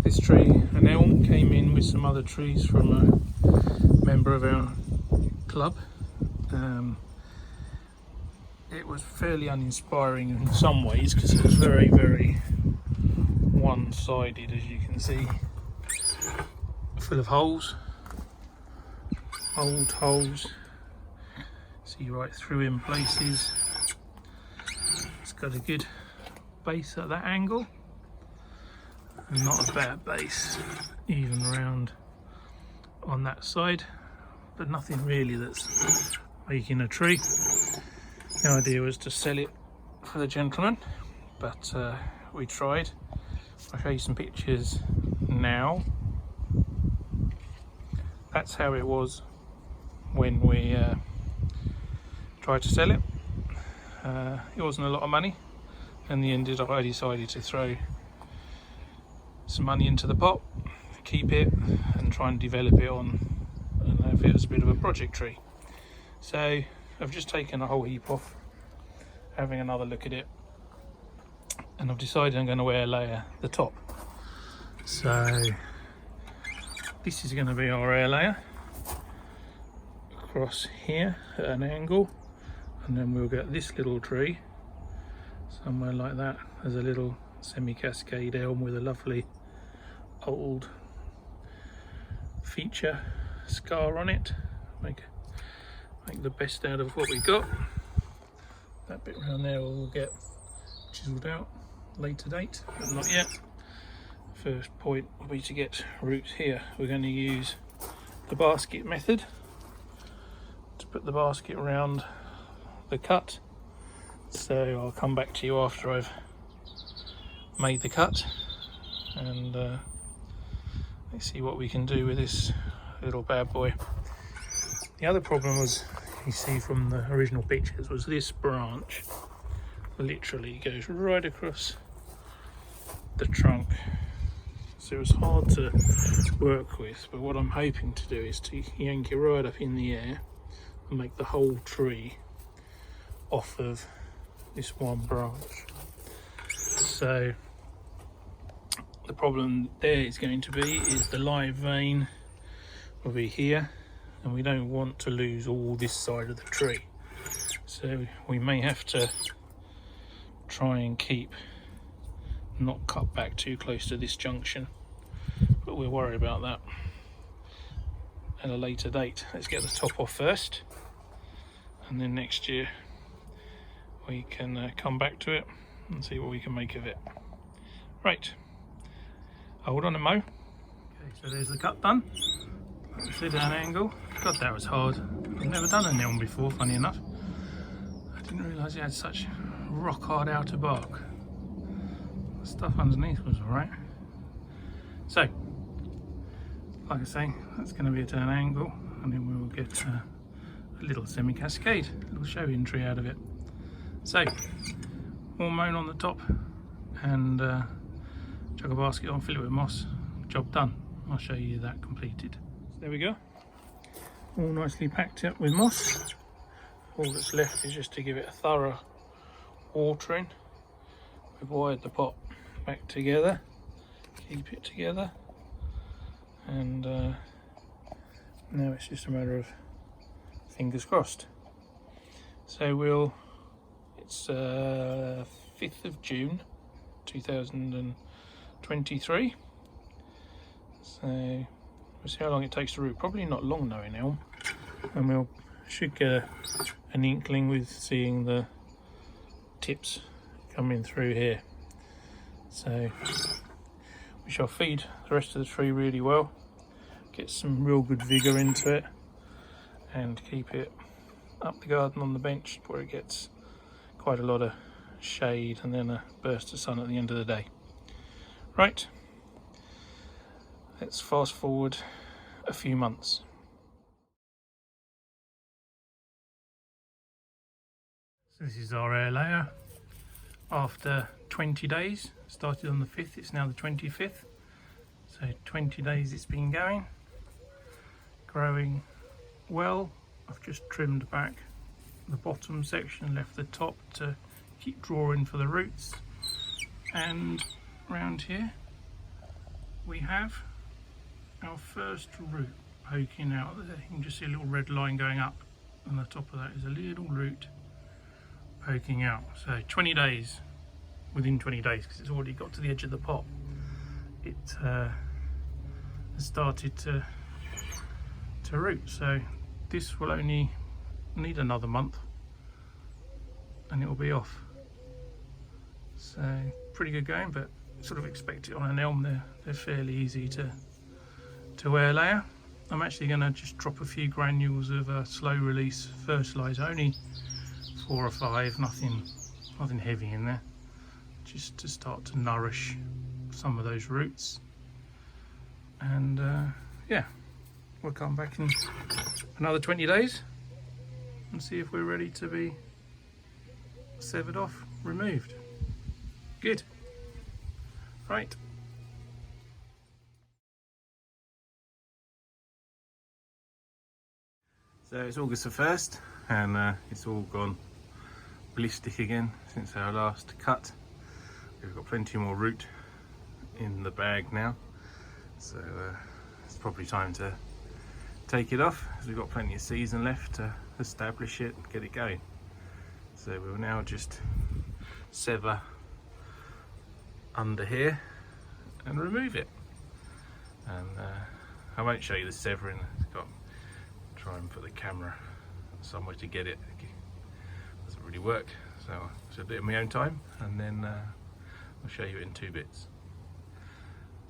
This tree, an elm, came in with some other trees from a member of our club. It was fairly uninspiring in some ways because it was very, very one-sided, as you can see, full of holes, old holes, see right through in places. It's got a good base at that angle, and not a bad base even round on that side, but nothing really that's making a tree. The idea was to sell it for the gentleman, but we tried. I'll show you some pictures now. That's how it was when we tried to sell it. It wasn't a lot of money. In the end, I decided to throw some money into the pot, keep it, and try and develop it on, and have it as a bit of a project tree. So I've just taken a whole heap off, having another look at it, and I've decided I'm going to wear layer the top. So this is going to be our air layer across here at an angle, and then we'll get this little tree somewhere like that as a little semi-cascade elm with a lovely old feature scar on it. Make the best out of what we got. That bit around there will get chiseled out later date, but not yet. First point will be to get roots here. We're going to use the basket method to put the basket around the cut. So I'll come back to you after I've made the cut, and let's see what we can do with this little bad boy. The other problem was, you see from the original pictures, was this branch literally goes right across the trunk, so it was hard to work with. But what I'm hoping to do is to yank it right up in the air and make the whole tree off of this one branch. So the problem there is going to be is the live vein will be here, and we don't want to lose all this side of the tree, so we may have to try and keep not cut back too close to this junction, but we'll worry about that at a later date. Let's get the top off first, and then next year we can come back to it and see what we can make of it. Right, hold on a mo. Okay, so there's the cut done. Sit at an angle. God, that was hard. I've never done a elm before, funny enough. I didn't realise it had such rock hard outer bark. The stuff underneath was alright. So, like I say, that's going to be at an angle, and then we will get a little semi-cascade, a little Shohin tree out of it. So, all mown on the top, and chuck a basket on, fill it with moss. Job done. I'll show you that completed. There we go, all nicely packed up with moss. All that's left is just to give it a thorough watering. We've wired the pot back together, keep it together, and now it's just a matter of fingers crossed. So it's 5th of June 2023, so we'll see how long it takes to root. Probably not long though in elm, and we should get an inkling with seeing the tips coming through here. So we shall feed the rest of the tree really well, get some real good vigour into it, and keep it up the garden on the bench where it gets quite a lot of shade and then a burst of sun at the end of the day. Right, let's fast forward a few months. So this is our air layer after 20 days. Started on the 5th, it's now the 25th. So 20 days it's been going. Growing well. I've just trimmed back the bottom section, left the top to keep drawing for the roots. And around here we have our first root poking out there. You can just see a little red line going up, and the top of that is a little root poking out. So 20 days, within 20 days, because it's already got to the edge of the pot, it has started to root. So this will only need another month and it will be off. So pretty good going, but sort of expect it on an elm. They're fairly easy to air layer. I'm actually going to just drop a few granules of a slow release fertilizer, only 4 or 5, nothing heavy in there, just to start to nourish some of those roots. And yeah, we'll come back in another 20 days and see if we're ready to be severed off, removed. Good. Right. So it's August the 1st and it's all gone ballistic again since our last cut. We've got plenty more root in the bag now, so it's probably time to take it off, because we've got plenty of season left to establish it, get it going. So we'll now just sever under here and remove it. And I won't show you the severing. I've got to try and put the camera somewhere to get it. It doesn't really work, so I'll do it in my own time, and then I'll show you it in 2 bits.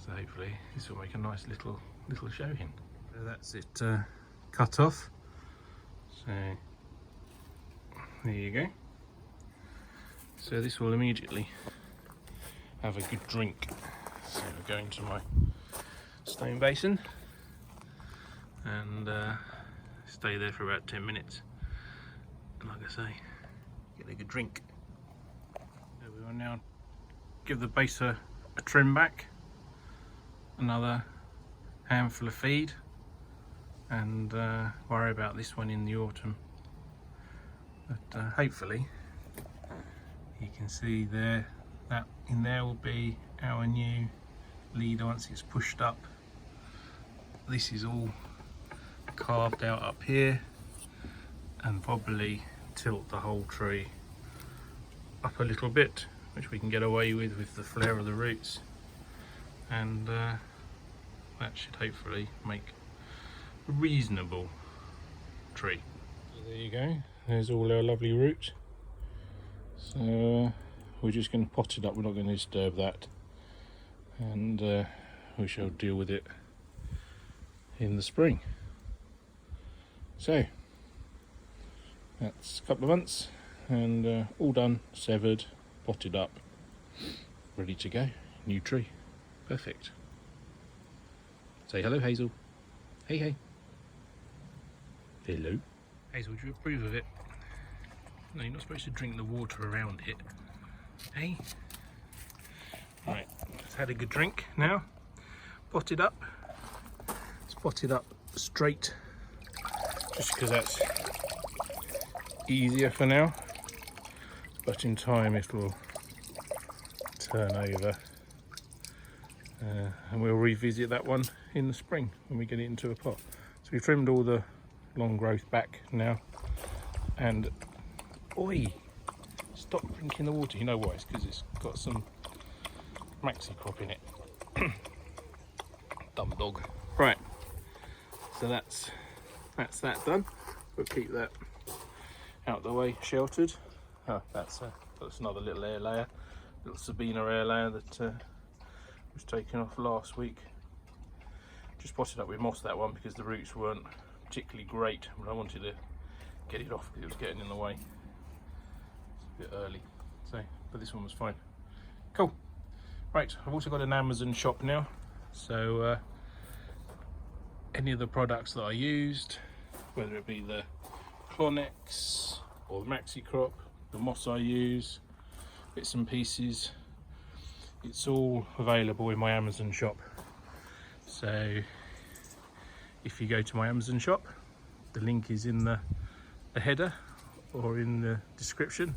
So hopefully this will make a nice little Shohin. So that's it cut off. So there you go. So this will immediately have a good drink. So we'll go into my stone basin and stay there for about 10 minutes. And like I say, get a good drink. So we will now give the base a trim back, another handful of feed, and worry about this one in the autumn. But hopefully you can see there that in there will be our new leader once it's pushed up. This is all carved out up here, and probably tilt the whole tree up a little bit, which we can get away with the flare of the roots, and that should hopefully make a reasonable tree. So there you go, there's all our lovely roots. So we're just going to pot it up, we're not going to disturb that, and we shall deal with it in the spring. So that's a couple of months and all done, severed, potted up, ready to go. New tree, perfect. Say hello, Hazel. Hey, hey. Hello. Hazel, do you approve of it? No, you're not supposed to drink the water around it. Hey? Right, it's had a good drink now. Potted up. It's potted up straight, just because that's easier for now. But in time it will turn over. And we'll revisit that one in the spring when we get it into a pot. So we've trimmed all the long growth back now, and oi, stop drinking the water. You know why? It's because it's got some maxi crop in it. Dumb dog. Right, so that's that done. We'll keep that out the way, sheltered. Oh, that's another little air layer, little Sabina air layer that was taken off last week. Just potted up with moss, that one, because the roots weren't particularly great, but I wanted to get it off because it was getting in the way. It's a bit early, so, but this one was fine. Cool. Right, I've also got an Amazon shop now, so any of the products that I used, whether it be the Clonex or the Maxi Crop, the moss I use, bits and pieces, it's all available in my Amazon shop. So if you go to my Amazon shop, the link is in the header or in the description.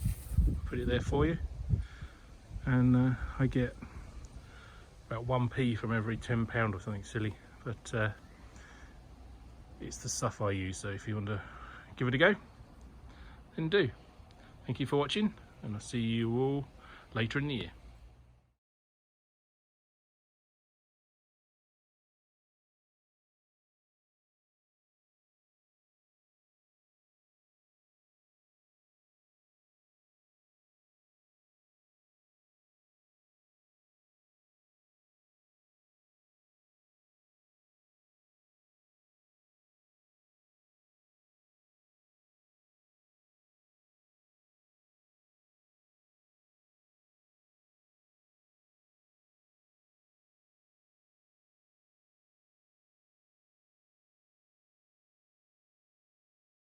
I'll put it there for you, and I get about 1p from every £10 or something silly, but it's the stuff I use, so if you want to give it a go, then do. Thank you for watching, and I'll see you all later in the year.